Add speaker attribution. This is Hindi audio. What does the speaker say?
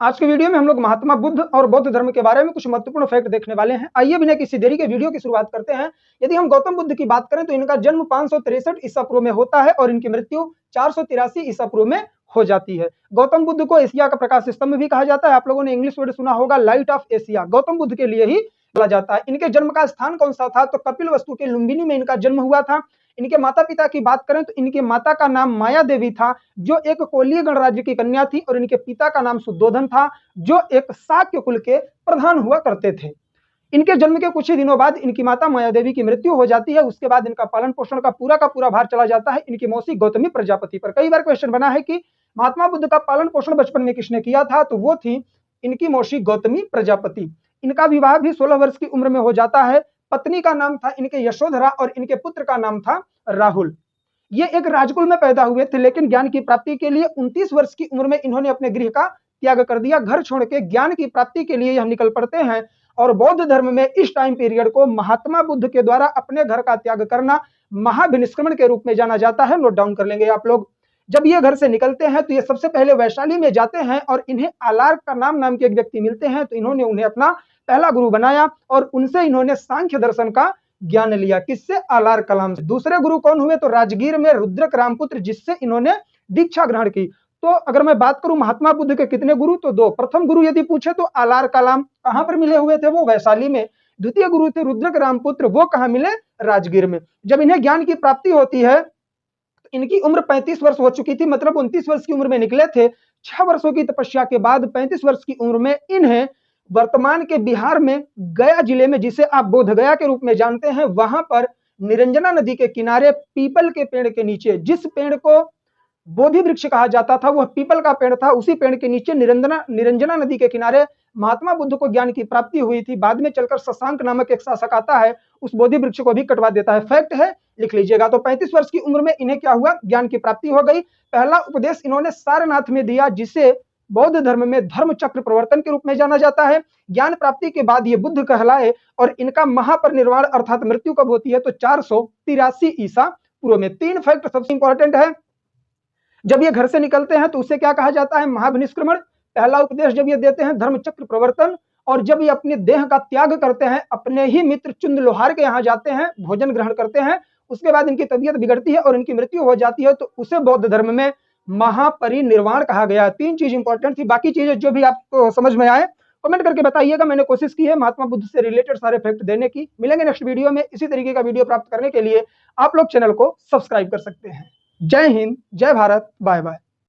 Speaker 1: आज के वीडियो में हम लोग महात्मा बुद्ध और बौद्ध धर्म के बारे में कुछ महत्वपूर्ण फैक्ट देखने वाले हैं। आइए बिना किसी देरी के वीडियो की शुरुआत करते हैं। यदि हम गौतम बुद्ध की बात करें तो इनका जन्म 563 ईसा पूर्व में होता है और इनकी मृत्यु 483 ईसा पूर्व में हो जाती है। गौतम बुद्ध को एशिया का प्रकाश स्तंभ भी कहा जाता है। आप लोगों ने इंग्लिश वर्ड सुना होगा, light of Asia, Gautam Buddha के लिए ही बोला जाता है। इनके जन्म का स्थान कौन सा था? तो कपिल वस्तु के लुम्बिनी में इनका जन्म हुआ था। इनके माता पिता की बात करें तो इनके माता का नाम माया देवी था, जो एक कोलीय गणराज्य की कन्या थी, और इनके पिता का नाम शुद्धोधन था, जो एक शाक्य कुल के प्रधान हुआ करते थे। इनके जन्म के कुछ ही दिनों बाद इनकी माता माया देवी की मृत्यु हो जाती है। उसके बाद इनका पालन पोषण का पूरा भार चला जाता है इनकी मौसी गौतमी प्रजापति पर। कई बार क्वेश्चन बना है कि महात्मा बुद्ध का पालन पोषण बचपन में किसने किया था? तो वो थी इनकी मौसी गौतमी प्रजापति। इनका विवाह भी 16 वर्ष की उम्र में हो जाता है। पत्नी का नाम था इनके यशोधरा और इनके पुत्र का नाम था राहुल। ये एक राजकुल में पैदा हुए थे, लेकिन ज्ञान की प्राप्ति के लिए 29 वर्ष की उम्र में इन्होंने अपने गृह का त्याग कर दिया। घर छोड़ के ज्ञान की प्राप्ति के लिए यह निकल पड़ते हैं। और बौद्ध धर्म में इस टाइम पीरियड को महात्मा बुद्ध के द्वारा अपने घर का त्याग करना महाभिनिष्क्रमण के रूप में जाना जाता है। नोट डाउन कर लेंगे आप लोग। जब ये घर से निकलते हैं तो ये सबसे पहले वैशाली में जाते हैं और इन्हें आलार्क का नाम के एक व्यक्ति मिलते हैं, तो इन्होंने उन्हें अपना पहला गुरु बनाया और उनसे इन्होंने सांख्य दर्शन का ज्ञान लिया। किससे? आलार कलाम से। दूसरे गुरु कौन हुए? तो राजगीर में रुद्रक रामपुत्र, जिससे इन्होंने दीक्षा ग्रहण की। तो अगर मैं बात करूं महात्मा बुद्ध के कितने गुरु? तो 2। प्रथम गुरु यदि पूछे तो आलार कलाम। कहां पर मिले हुए थे? वो वैशाली में। द्वितीय गुरु थे रुद्रक रामपुत्र, वो कहां मिले? राजगीर में। जब इन्हें ज्ञान की प्राप्ति होती है, इनकी उम्र 35 वर्ष हो चुकी थी, मतलब 29 वर्ष की उम्र में निकले थे। 6 वर्षों की तपस्या के बाद 35 वर्ष की उम्र में इन्हें वर्तमान के बिहार में गया जिले में, जिसे आप बोध गया के रूप में जानते हैं, वहां पर निरंजना नदी के किनारे पीपल के पेड़ के नीचे, जिस पेड़ को बोधि वृक्ष कहा जाता था वह पीपल का पेड़ था, उसी पेड़ के नीचे निरंजना नदी के किनारे महात्मा बुद्ध को ज्ञान की प्राप्ति हुई थी। बाद में चलकर शशांक नामक एक शासक आता है, उस बोधि वृक्ष को भी कटवा देता है। फैक्ट है, लिख लीजिएगा। तो 35 वर्ष की उम्र में इन्हें क्या हुआ? ज्ञान की प्राप्ति हो गई। पहला उपदेश इन्होंने सारनाथ में दिया, जिसे बौद्ध धर्म में धर्म चक्र प्रवर्तन के रूप में जाना जाता है। ज्ञान प्राप्ति के बाद ये बुद्ध कहलाए और इनका महापरिनिर्वाण अर्थात मृत्यु कब होती है? तो 483 ईसा पूर्व में। 3 फैक्ट सबसे इंपॉर्टेंट है। जब ये घर से निकलते हैं तो उसे क्या कहा जाता है? महाभिनिष्क्रमण। पहला उपदेश जब ये देते हैं धर्म चक्र प्रवर्तन, और जब ये अपने देह का त्याग करते हैं, अपने ही मित्र चुंद लोहार के यहाँ जाते हैं, भोजन ग्रहण करते हैं, उसके बाद इनकी तबीयत बिगड़ती है और इनकी मृत्यु हो जाती है, तो उसे बौद्ध धर्म में महापरिनिर्वाण कहा गया। 3 चीज इंपॉर्टेंट थी। बाकी चीजें जो भी आपको समझ में आए कमेंट करके बताइएगा। मैंने कोशिश की है महात्मा बुद्ध से रिलेटेड सारे फैक्ट देने की। मिलेंगे नेक्स्ट वीडियो में। इसी तरीके का वीडियो प्राप्त करने के लिए आप लोग चैनल को सब्सक्राइब कर सकते हैं। जय हिंद, जय भारत, बाय बाय।